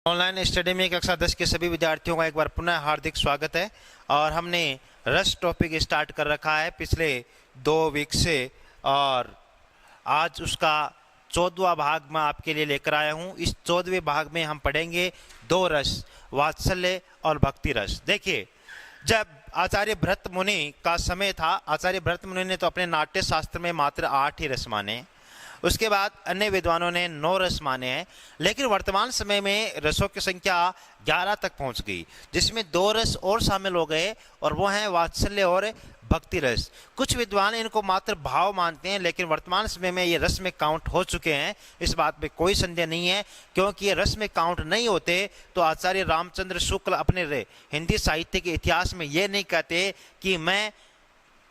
Online study में कक्षा 10 के सभी विद्यार्थियों का एक बार पुनः हार्दिक स्वागत है। और हमने रस टॉपिक स्टार्ट कर रखा है पिछले 2 वीक से, और आज उसका 14वां भाग मैं आपके लिए लेकर आया हूं। इस 14वें भाग में हम पढ़ेंगे 2 रस, वात्सल्य और भक्ति रस। देखिए, जब आचार्य भरत मुनि का समय था, आचार्य भरत मुनि ने तो अपने नाट्य शास्त्र में मात्र 8 ही रस माने। उसके बाद अन्य विद्वानों ने 9 रस माने हैं, लेकिन वर्तमान समय में रसों की संख्या 11 तक पहुंच गई, जिसमें 2 रस और शामिल हो गए, और वो हैं वात्सल्य और भक्ति रस। कुछ विद्वान इनको मात्र भाव मानते हैं, लेकिन वर्तमान समय में ये रस में काउंट हो चुके हैं। इस बात में कोई संदेह नहीं है, क्योंकि ये रस में काउंट नहीं होते तो आचार्य रामचंद्र शुक्ल अपने हिंदी साहित्य के इतिहास में ये नहीं कहते कि मैं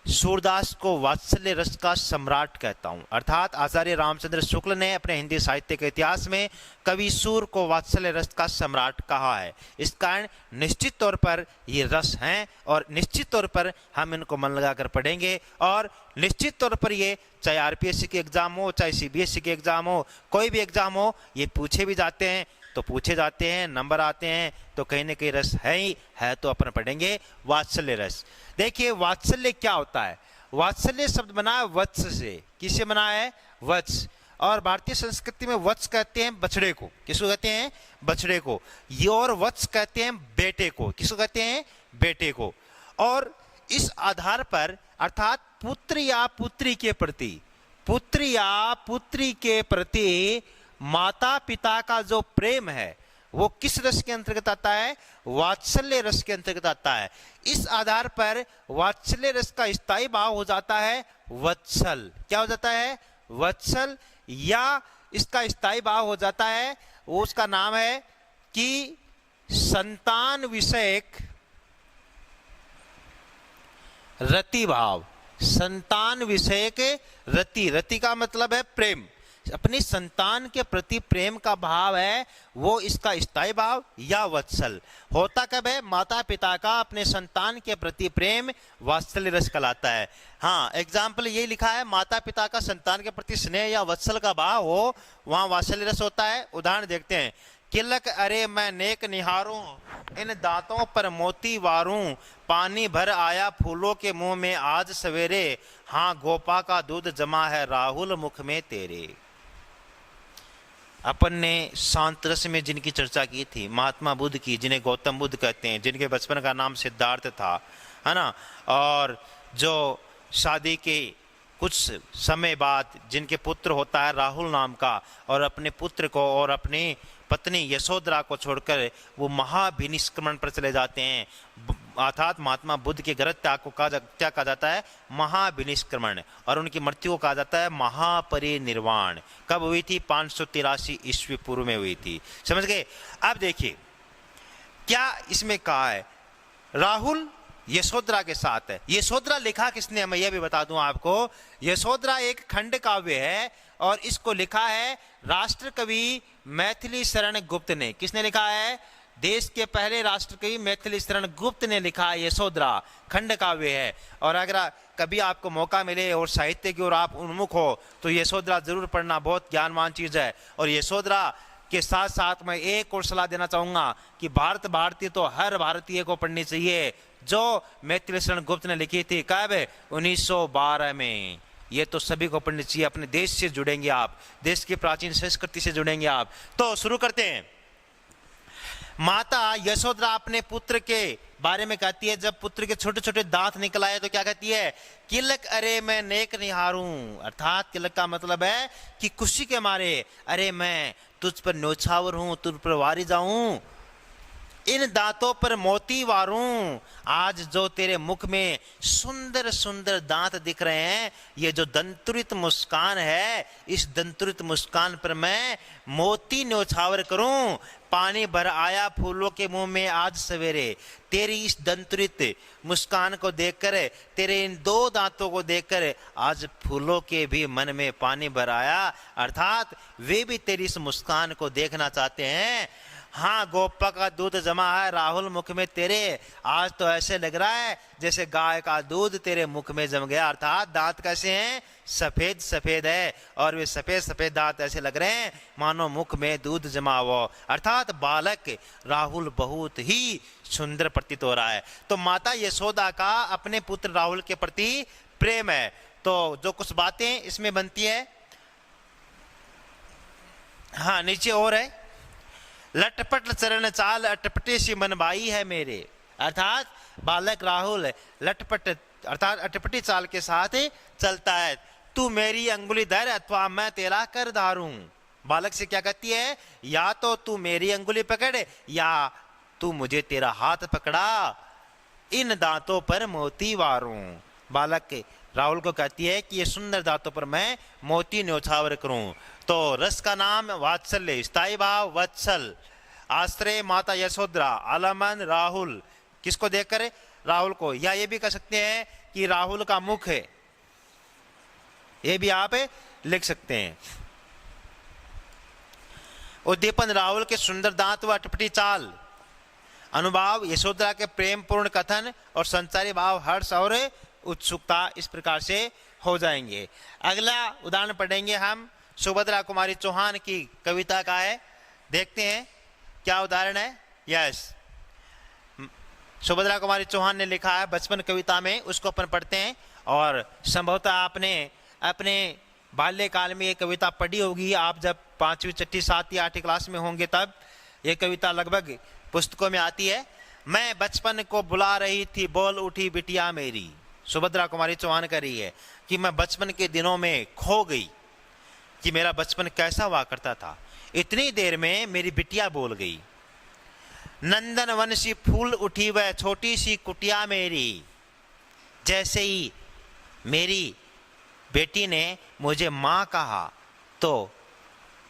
सूरदास को वात्सल्य रस का सम्राट कहता हूं। अर्थात आचार्य रामचंद्र शुक्ल ने अपने हिंदी साहित्य के इतिहास में कवि सूर को वात्सल्य रस का सम्राट कहा है। इस कारण निश्चित तौर पर ये रस हैं, और निश्चित तौर पर हम इनको मन लगाकर पढ़ेंगे, और निश्चित तौर पर ये चाहे आरपीएससी के एग्जाम हो, चाहे सीबीएसई के एग्जाम हो, कोई भी एग्जाम हो, ये पूछे भी जाते हैं तो पूछे जाते हैं, नंबर आते हैं, तो कहीं ना कहीं रस है ही है। तो अपन पढ़ेंगे वात्सल्य रस। देखिए, वात्सल्य क्या होता है। वात्सल्य शब्द बना है वत्स से। किससे बना है? वत्स। और भारतीय संस्कृति में वत्स कहते हैं बछड़े को। किसको कहते हैं? बछड़े को। ये और वत्स कहते हैं बेटे को। किसको कहते हैं? बेटे को। और इस आधार पर, अर्थात पुत्र या पुत्री के प्रति, पुत्र या पुत्री के प्रति माता पिता का जो प्रेम है, वो किस रस के अंतर्गत आता है? वात्सल्य रस के अंतर्गत आता है। इस आधार पर वात्सल्य रस का स्थायी भाव हो जाता है वत्सल। क्या हो जाता है? वत्सल। या इसका स्थायी भाव हो जाता है, वो उसका नाम है कि संतान विषयक रति भाव। संतान विषयक रति, रति का मतलब है प्रेम। अपनी संतान के प्रति प्रेम का भाव है, वो इसका स्थायी भाव या वत्सल। होता कब है? माता पिता का अपने संतान के प्रति प्रेम वात्सल्य रस कहलाता है। हाँ, एग्जाम्पल ये लिखा है, माता पिता का संतान के प्रति स्नेह या वत्सल का भाव हो, वहां वात्सल्य रस होता है। उदाहरण देखते हैं। किलक अरे मैं नेक निहारूं, इन दांतों पर मोती वारूं, पानी भर आया फूलों के मुंह में आज सवेरे, हाँ गोपा का दूध जमा है राहुल मुख में तेरे। अपन ने शांत रस में जिनकी चर्चा की थी, महात्मा बुद्ध की, जिन्हें गौतम बुद्ध कहते हैं, जिनके बचपन का नाम सिद्धार्थ था, है ना, और जो शादी के कुछ समय बाद जिनके पुत्र होता है राहुल नाम का, और अपने पुत्र को और अपनी पत्नी यशोधरा को छोड़कर वो महाभिनिष्क्रमण पर चले जाते हैं। अर्थात महात्मा बुद्ध के गलत त्याग को क्या कहा जाता है? महाभिनिष्क्रमण। और उनकी मृत्यु को कहा जाता है महापरिनिर्वाण। कब हुई थी? 583 ईस्वी पूर्व में हुई थी। समझ गए? अब देखिए क्या इसमें कहा है। राहुल यशोधरा के साथ है। यशोधरा लिखा किसने? मैं यह भी बता दूं आपको, यशोधरा एक खंड काव्य है, और इसको लिखा है राष्ट्र कवि मैथिली शरण गुप्त ने। किसने लिखा है? देश के पहले राष्ट्र कवि मैथिली शरण गुप्त ने लिखा है। यशोधरा खंड काव्य है। और अगर कभी आपको मौका मिले और साहित्य की ओर आप उन्मुख हो, तो यशोधरा जरूर पढ़ना, बहुत ज्ञानवान चीज है। और यशोधरा के साथ साथ मैं एक और सलाह देना चाहूंगा कि भारतीय तो हर भारतीय को पढ़नी चाहिए, जो मैथिली शरण गुप्त ने लिखी थी। कब? 1912 में। ये तो सभी को पढ़नी चाहिए। अपने देश से जुड़ेंगे आप, देश की प्राचीन संस्कृति से जुड़ेंगे आप। तो शुरू करते हैं। माता यशोधरा अपने पुत्र के बारे में कहती है, जब पुत्र के छोटे छोटे दांत निकल आए तो क्या कहती है? किलक अरे मैं नेक निहारूं। अर्थात किलक का मतलब है कि खुशी के मारे, अरे मैं तुझ पर न्योछावर हूं, तुझ पर वारी जाऊं, इन दांतों पर मोती वारूं। आज जो तेरे मुख में सुंदर सुंदर दांत दिख रहे हैं, ये जो दंतुरित मुस्कान है, इस दंतुरित मुस्कान पर मैं मोती न्योछावर करूं। पानी भर आया फूलों के मुंह में आज सवेरे। तेरी इस दंतुरित मुस्कान को देखकर, तेरे इन 2 दांतों को देखकर आज फूलों के भी मन में पानी भर आया। अर्थात वे भी तेरी इस मुस्कान को देखना चाहते हैं। हाँ गोपा का दूध जमा है राहुल मुख में तेरे, आज तो ऐसे लग रहा है जैसे गाय का दूध तेरे मुख में जम गया। अर्थात दांत कैसे हैं? सफेद सफेद है, और वे सफेद सफेद दांत ऐसे लग रहे हैं मानो मुख में दूध जमा हो। अर्थात बालक राहुल बहुत ही सुंदर प्रतीत हो रहा है। तो माता यशोदा का अपने पुत्र राहुल के प्रति प्रेम है। तो जो कुछ बातें इसमें बनती है, हाँ नीचे और है, लटपट चरण चाल अटपटे सी मनबाई है मेरे। अर्थात बालक राहुल लटपट अर्थात अटपटी चाल के साथ चलता है। तू मेरी अंगुली धर अथवा मैं तेरा कर धारूं। बालक से क्या कहती है? या तो तू मेरी अंगुली पकड़ या तू मुझे तेरा हाथ पकड़ा, इन दांतों पर मोती वारूं। बालक राहुल को कहती है कि ये सुंदर दांतों पर मैं मोती न्योछावर करूं। तो रस का नाम वात्सल्य, स्थायी भाव वत्सल, आश्रय माता यशोधरा, आलमन राहुल। किसको देखकर? राहुल को। या ये भी कह सकते हैं कि राहुल का मुख है, ये भी आप लिख सकते हैं। उद्दीपन राहुल के सुंदर दांत व अटपटी चाल, अनुभाव यशोधरा के प्रेम पूर्ण कथन, और संचारी भाव हर्ष और उत्सुकता इस प्रकार से हो जाएंगे। अगला उदाहरण पढ़ेंगे हम सुभद्रा कुमारी चौहान की कविता का है। देखते हैं क्या उदाहरण है। यस, सुभद्रा कुमारी चौहान ने लिखा है बचपन कविता में, उसको अपन पढ़ते हैं। और संभवतः आपने अपने बाल्यकाल में ये कविता पढ़ी होगी। आप जब 5वीं 6ठी 7वीं 8वीं क्लास में होंगे तब ये कविता लगभग पुस्तकों में आती है। मैं बचपन को बुला रही थी बोल उठी बिटिया मेरी। सुभद्रा कुमारी चौहान कह रही है कि मैं बचपन के दिनों में खो गई कि मेरा बचपन कैसा हुआ करता था। इतनी देर में मेरी बिटिया बोल गई। नंदन वन सी फूल उठी वह छोटी सी कुटिया मेरी। जैसे ही मेरी बेटी ने मुझे माँ कहा तो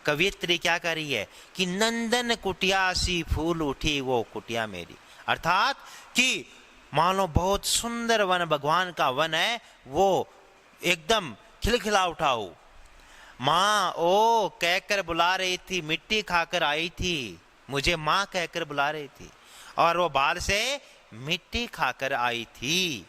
कवियत्री क्या कर रही है कि नंदन कुटिया सी फूल उठी वो कुटिया मेरी। अर्थात कि मान लो बहुत सुंदर वन, भगवान का वन है, वो एकदम खिलखिला उठा हो। माँ ओ कहकर बुला रही थी, मिट्टी खाकर आई थी, मुझे माँ कहकर बुला रही थी, और वो बाहर से मिट्टी खाकर आई थी।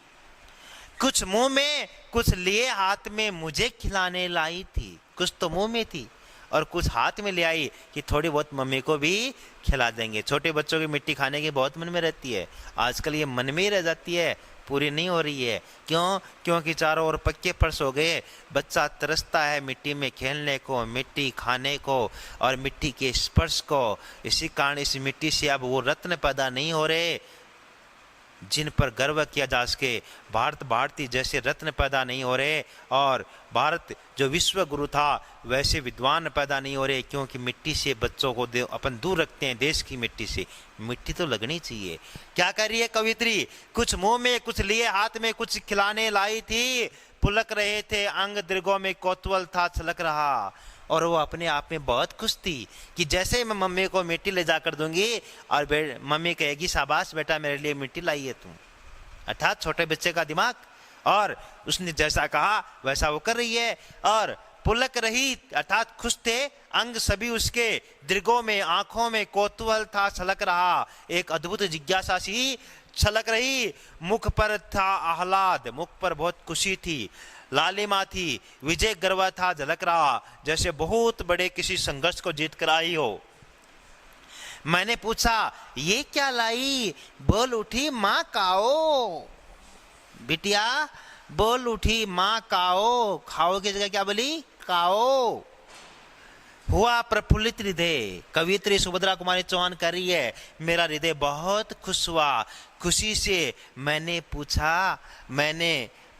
कुछ मुंह में कुछ लिए हाथ में मुझे खिलाने लाई थी। कुछ तो मुंह में थी और कुछ हाथ में ले आई कि थोड़ी बहुत मम्मी को भी खिला देंगे। छोटे बच्चों की मिट्टी खाने की बहुत मन में रहती है, आजकल ये मन में ही रह जाती है, पूरी नहीं हो रही है। क्यों? क्योंकि चारों ओर पक्के फर्श हो गए। बच्चा तरसता है मिट्टी में खेलने को, मिट्टी खाने को और मिट्टी के स्पर्श को। इसी कारण इस मिट्टी से अब वो रत्न पैदा नहीं हो रहे जिन पर गर्व किया जा सके। भारती जैसे रत्न पैदा नहीं हो रहे, और भारत जो विश्व गुरु था वैसे विद्वान पैदा नहीं हो रहे, क्योंकि मिट्टी से बच्चों को अपन दूर रखते हैं। देश की मिट्टी से मिट्टी तो लगनी चाहिए। क्या कर रही है कवित्री? कुछ मुंह में कुछ लिए हाथ में कुछ खिलाने लाई थी, पुलक रहे थे अंग दृगों में कौतूहल था छलक रहा। और वो अपने आप में बहुत खुश थी कि जैसे मैं मम्मी को मिट्टी ले जाकर दूंगी और मम्मी कहेगी शाबाश बेटा मेरे लिए मिट्टी लाई है तू। अर्थात छोटे बच्चे का दिमाग, और उसने जैसा कहा वैसा वो कर रही है। और पुलक रही अर्थात खुश थे अंग सभी उसके, दृगों में आंखों में कौतूहल था छलक रहा, एक अद्भुत जिज्ञासा सी छलक रही। मुख पर था आह्लाद, मुख पर बहुत खुशी थी, लालिमा थी, विजय गर्व था झलक रहा, जैसे बहुत बड़े किसी संघर्ष को जीत कर आई हो। मैंने पूछा ये क्या लाई? बोल उठी माँ काओ। बिटिया बोल उठी माँ काओ। खाओ की जगह क्या बोली? काओ। हुआ प्रफुल्लित हृदय। कवित्री सुभद्रा कुमारी चौहान कर रही है मेरा हृदय बहुत खुश हुआ, खुशी से मैंने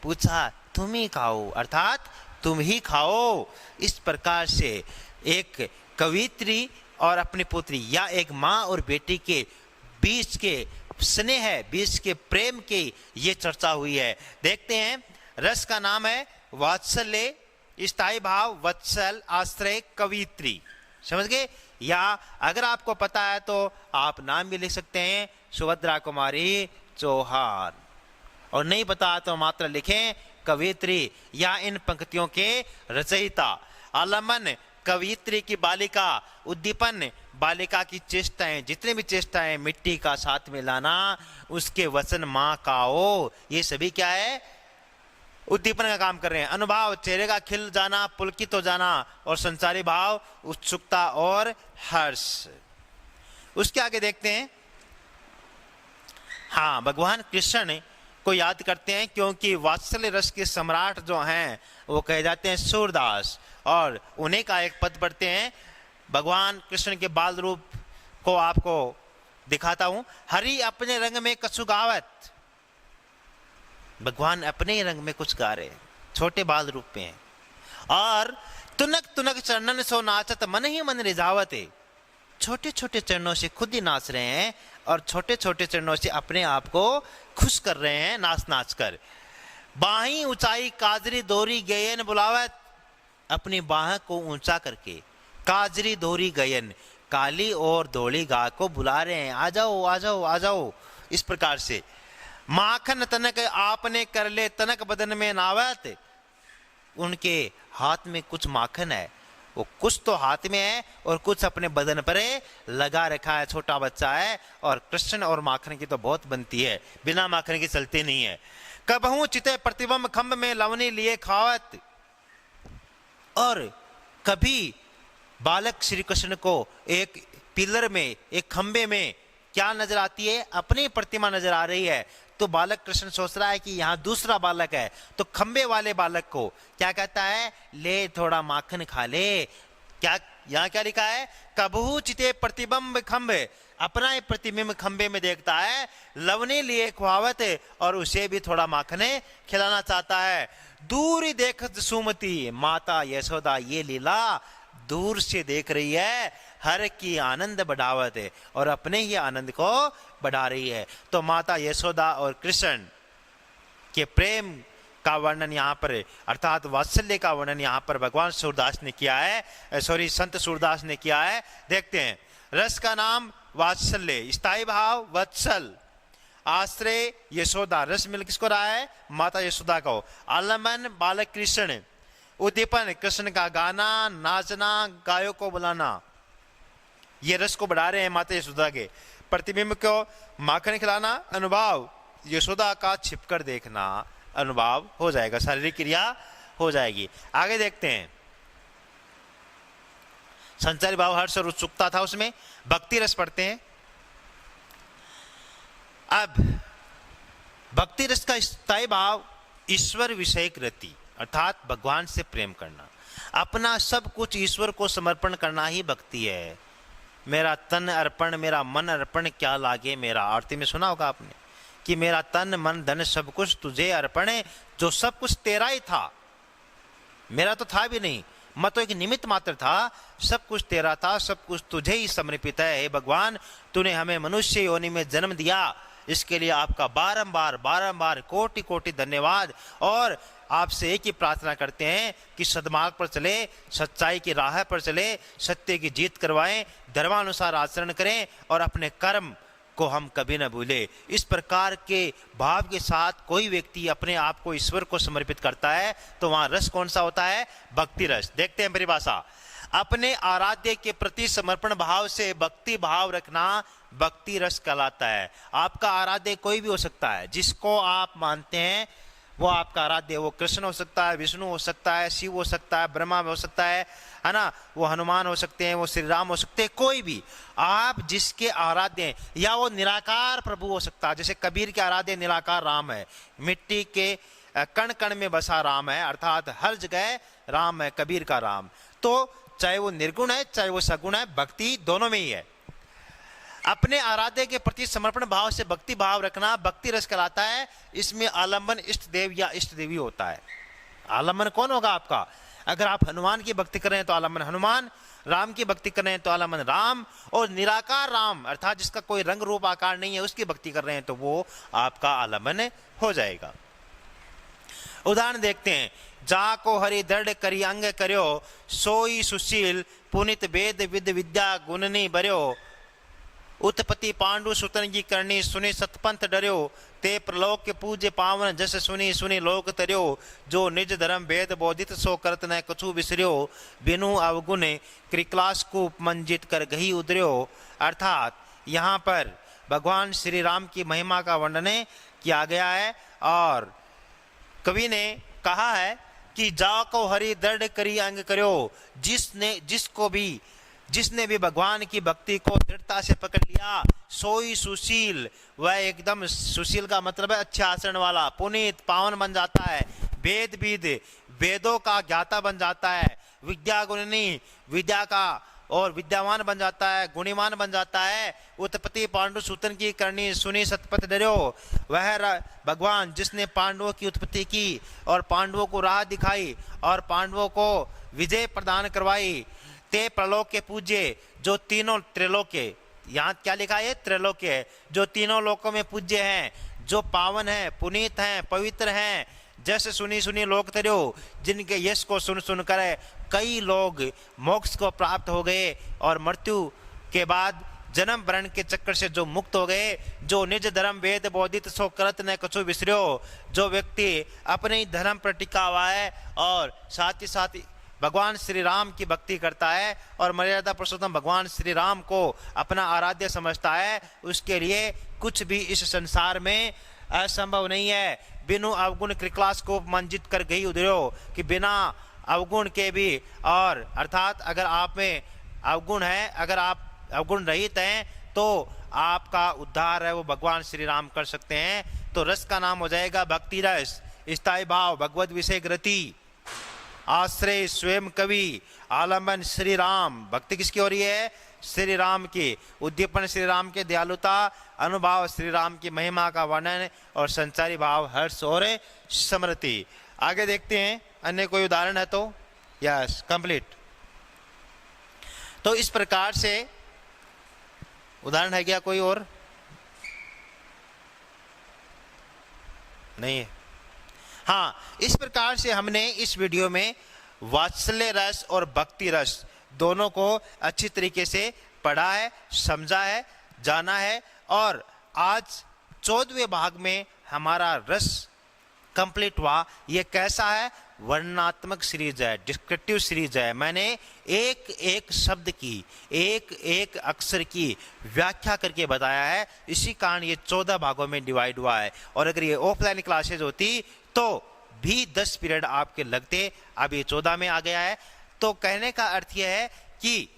पूछा तुम ही खाओ, अर्थात तुम ही खाओ। इस प्रकार से एक कवित्री और अपनी पुत्री या एक माँ और बेटी के बीच के स्नेह, बीच के प्रेम की ये चर्चा हुई है। देखते हैं, रस का नाम है वात्सल्य, स्थायी भाव वत्सल, आश्रय कवित्री। समझ गए? या अगर आपको पता है तो आप नाम भी लिख सकते हैं सुभद्रा कुमारी चौहान, और नहीं पता तो मात्र लिखें कवित्री या इन पंक्तियों के रचयिता। आलमन कवियत्री की बालिका उद्दीपन, बालिका की चेष्टाएं, जितने भी चेष्टाएं, मिट्टी का साथ में लाना, उसके वचन माँ काओ, ये सभी क्या है, उद्दीपन का काम कर रहे हैं। अनुभाव, चेहरे का खिल जाना, पुलकित हो जाना, और संसारी भाव, उत्सुकता और हर्ष। उसके आगे देखते हैं, हाँ, भगवान कृष्ण को याद करते हैं क्योंकि वात्सल्य रस के सम्राट जो हैं वो कहे जाते हैं सूरदास, और उन्हीं का एक पद पढ़ते हैं। भगवान कृष्ण के बाल रूप को आपको दिखाता हूं। हरि अपने रंग में कछु गावत, भगवान अपने ही रंग में कुछ गा रहे हैं, छोटे बाल रूप में हैं। और तुनक तुनक चरणन सो नाचत, मन ही मन रिझावत, छोटे छोटे चरणों से खुद ही नाच रहे हैं और छोटे छोटे चरणों से अपने आप को खुश कर रहे हैं नाच नाच कर। बाही ऊंचाई काजरी दोरी गयन बुलावत, अपनी बाह को ऊंचा करके काजरी दोरी गयन, काली और धोली गाय को बुला रहे हैं, आ जाओ आ जाओ आ जाओ, इस प्रकार से। माखन तनक आपने कर ले तनक बदन में नावत, उनके हाथ में कुछ माखन है, वो कुछ तो हाथ में है और कुछ अपने बदन पर लगा रखा है, छोटा बच्चा है। और कृष्ण और माखन की तो बहुत बनती है, बिना माखन की चलती नहीं है। कबहू चिते प्रतिबंब खम्भ में लवनी लिए खावत, और कभी बालक श्री कृष्ण को एक पिलर में, एक खंबे में क्या नजर आती है, अपनी प्रतिमा नजर आ रही है। तो बालक कृष्ण सोच रहा है कि यहाँ दूसरा बालक है, तो खंबे वाले बालक को क्या कहता है, ले थोड़ा माखन खा ले। क्या यहाँ क्या लिखा है, कबहू चिते प्रतिबिंब खंबे, अपना ही प्रतिबिंब खंबे में देखता है, लवने लिए खुआवत, और उसे भी थोड़ा माखन खिलाना चाहता है। दूर ही देखत सुमति, माता यशोदा ये लीला दूर से देख रही है, हर की आनंद बढ़ावत है, और अपने ही आनंद को बढ़ा रही है। तो माता यशोदा और कृष्ण के प्रेम का वर्णन यहाँ पर, अर्थात वात्सल्य का वर्णन यहाँ पर भगवान सूरदास ने किया है, संत सूरदास ने किया है। देखते हैं, रस का नाम वात्सल्य, स्थायी भाव वत्सल, आश्रय यशोदा, रस मिल किसको रहा है, माता यशोदा को, आलम्बन बालक कृष्ण, उद्दीपन कृष्ण का गाना, नाचना, गायों को बुलाना, ये रस को बढ़ा रहे हैं माता यशोदा के। प्रतिबिंब को माखन खिलाना, अनुभव यशोदा का छिपकर देखना, अनुभव हो जाएगा, शारीरिक क्रिया हो जाएगी। आगे देखते हैं, संचारी भाव हर्ष और उत्सुकता था उसमें। भक्ति रस पढ़ते हैं। अब भक्ति रस का स्थायी भाव ईश्वर विषयक रति, अर्थात भगवान से प्रेम करना, अपना सब कुछ ईश्वर को समर्पण करना ही भक्ति है। मेरा तन अर्पण मेरा मन अर्पण क्या लागे मेरा, आरती में सुना होगा आपने कि मेरा तन मन धन सब कुछ तुझे अर्पण है। जो सब कुछ तेरा ही था, मेरा तो था भी नहीं, मैं तो एक निमित्त मात्र था, सब कुछ तेरा था, सब कुछ तुझे ही समर्पित है। हे भगवान, तूने हमें मनुष्य योनि में जन्म दिया, इसके लिए आपका बारंबार बारंबार कोटि कोटि धन्यवाद। और आपसे एक ही प्रार्थना करते हैं कि सद्मार्ग पर चले, सच्चाई की राह पर चले, सत्य की जीत करवाएं, धर्मानुसार आचरण करें और अपने कर्म को हम कभी न भूले। इस प्रकार के भाव के साथ कोई व्यक्ति अपने आप को ईश्वर को समर्पित करता है तो वहां रस कौन सा होता है, भक्ति रस। देखते हैं परिभाषा, अपने आराध्य के प्रति समर्पण भाव से भक्ति भाव रखना भक्ति रस कहलाता है। आपका आराध्य कोई भी हो सकता है, जिसको आप मानते हैं वो आपका आराध्य, वो कृष्ण हो सकता है, विष्णु हो सकता है, शिव हो सकता है, ब्रह्मा हो सकता है ना, वो हनुमान हो सकते हैं, वो श्री राम हो सकते हैं, कोई भी आप जिसके आराध्य हैं, या वो निराकार प्रभु हो सकता है। जैसे कबीर के आराध्य निराकार राम है, मिट्टी के कण कण में बसा राम है, अर्थात हर जगह राम है, कबीर का राम। तो चाहे वो निर्गुण है चाहे वो सगुण है, भक्ति दोनों में ही है। अपने आराध्य के प्रति समर्पण भाव से भक्ति भाव रखना भक्ति रस कहलाता है। इसमें आलम्बन इष्ट देव या इष्ट देवी होता है। आलम्बन कौन होगा आपका, अगर आप हनुमान की भक्ति कर रहे हैं तो आलम्बन हनुमान, राम की भक्ति कर रहे हैं तो आलम्बन राम, और निराकार राम अर्थात जिसका कोई रंग रूप आकार नहीं है उसकी भक्ति कर रहे हैं तो वो आपका आलम्बन हो जाएगा। उदाहरण देखते हैं, जा को हरि दृढ़ करी अंग कर्यो, सोई सुशील पुनित वेद विद विद्या गुणनी बर्यो, उत्पत्ति पांडु सुतन की करनी सुनी सतपंथ डरियो ते प्रलोक के पूज्य पावन जस सुनी सुनी लोक तरियो जो निज धर्म वेद बोधित सो करत न कछु विसरियो बिनु अवगुण कृक्लास को मंजित कर गही उदरियो। अर्थात यहाँ पर भगवान श्री राम की महिमा का वर्णन किया गया है और कवि ने कहा है कि जाको हरि दृढ़ करी अंग करो। जिसने भी भगवान की भक्ति को दृढ़ता से पकड़ लिया सोई सुशील, वह एकदम सुशील का मतलब है अच्छे आचरण वाला, पुनीत पावन बन जाता है, वेदों का ज्ञाता बन जाता है, विद्या गुणिनी विद्या का और विद्यावान बन जाता है, गुणीमान बन जाता है। उत्पत्ति पांडु सूतन की करनी सुनी सतपथ डरियो, वह भगवान जिसने पांडवों की उत्पत्ति की और पांडवों को राह दिखाई और पांडवों को विजय प्रदान करवाई। ते प्रलोक के पूज्य जो तीनों त्रिलोक्य, यहाँ क्या लिखा है त्रिलोक्य, जो तीनों लोकों में पूज्य हैं, जो पावन हैं, पुनीत हैं, पवित्र हैं, जैसे सुनी सुनी लोक तरियो, जिनके यश को सुन सुनकर कई लोग मोक्ष को प्राप्त हो गए और मृत्यु के बाद जन्म मरण के चक्कर से जो मुक्त हो गए। जो निज धर्म वेद बोधित सो करत न कछु विसरियो, जो व्यक्ति अपने ही धर्म पर टिका हुआ है और साथ ही साथ भगवान श्री राम की भक्ति करता है और मर्यादा पुरुषोत्तम भगवान श्री राम को अपना आराध्य समझता है, उसके लिए कुछ भी इस संसार में असंभव नहीं है। बिनु अवगुण कृक्लास को मंजित कर गई उदयो, कि बिना अवगुण के भी, और अर्थात अगर आप में अवगुण है, अगर आप अवगुण रहित हैं तो आपका उद्धार है वो भगवान श्री राम कर सकते हैं। तो रस का नाम हो जाएगा भक्ति रस, स्थायी भाव, भगवत विषय गति, आश्रय स्वयं कवि, आलम्बन श्री राम। भक्ति किसकी हो रही है? श्री राम की। उद्दीपन श्री राम के दयालुता, अनुभाव श्री राम की महिमा का वर्णन और संचारी भाव हर्ष और स्मृति। आगे देखते हैं अन्य कोई उदाहरण है तो। Yes, complete. तो इस प्रकार से उदाहरण है क्या कोई और? नहीं है। हाँ, इस प्रकार से हमने इस वीडियो में वात्सल्य रस और भक्ति रस दोनों को अच्छी तरीके से पढ़ा है, समझा है, जाना है। और आज 14वें भाग में हमारा रस कंप्लीट हुआ। ये कैसा है? वर्णनात्मक सीरीज है, डिस्क्रिप्टिव सीरीज है। मैंने एक एक शब्द की, एक एक अक्षर की व्याख्या करके बताया है, इसी कारण ये 14 भागों में डिवाइड हुआ है। और अगर ये ऑफलाइन क्लासेज होती तो भी 10 पीरियड आपके लगते, अब ये 14 में आ गया है। तो कहने का अर्थ यह है कि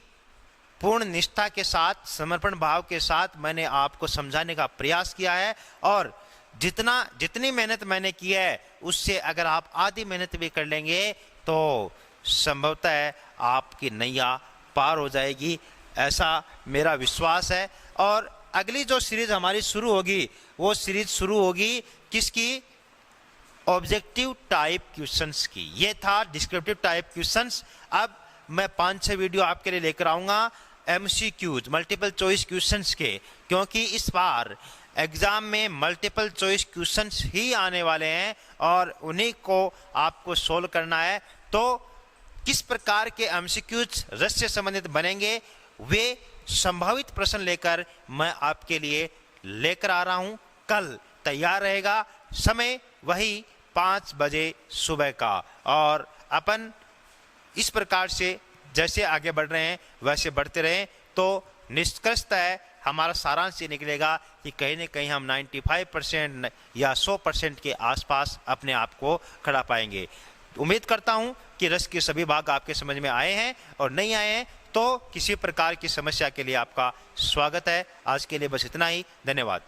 पूर्ण निष्ठा के साथ, समर्पण भाव के साथ मैंने आपको समझाने का प्रयास किया है। और जितनी मेहनत मैंने की है उससे अगर आप आधी मेहनत भी कर लेंगे तो संभवतः है आपकी नैया पार हो जाएगी, ऐसा मेरा विश्वास है। और अगली जो सीरीज हमारी शुरू होगी वो सीरीज शुरू होगी किसकी? ऑब्जेक्टिव टाइप क्वेश्चंस की। ये था डिस्क्रिप्टिव टाइप क्वेश्चंस। अब मैं 5-6 वीडियो आपके लिए लेकर आऊँगा MCQs, मल्टीपल चॉइस क्वेश्चंस के, क्योंकि इस बार एग्जाम में मल्टीपल चॉइस क्वेश्चंस ही आने वाले हैं और उन्हीं को आपको सोल्व करना है। तो किस प्रकार के MCQs रस से संबंधित बनेंगे, वे संभावित प्रश्न लेकर मैं आपके लिए लेकर आ रहा हूं। कल तैयार रहेगा, समय वही 5 बजे सुबह का। और अपन इस प्रकार से जैसे आगे बढ़ रहे हैं वैसे बढ़ते रहें तो निष्कर्षतः हमारा सारांश ये निकलेगा कि कहीं न कहीं हम 95% या 100% के आसपास अपने आप को खड़ा पाएंगे। उम्मीद करता हूं कि रस के सभी भाग आपके समझ में आए हैं, और नहीं आए हैं तो किसी प्रकार की समस्या के लिए आपका स्वागत है। आज के लिए बस इतना ही। धन्यवाद।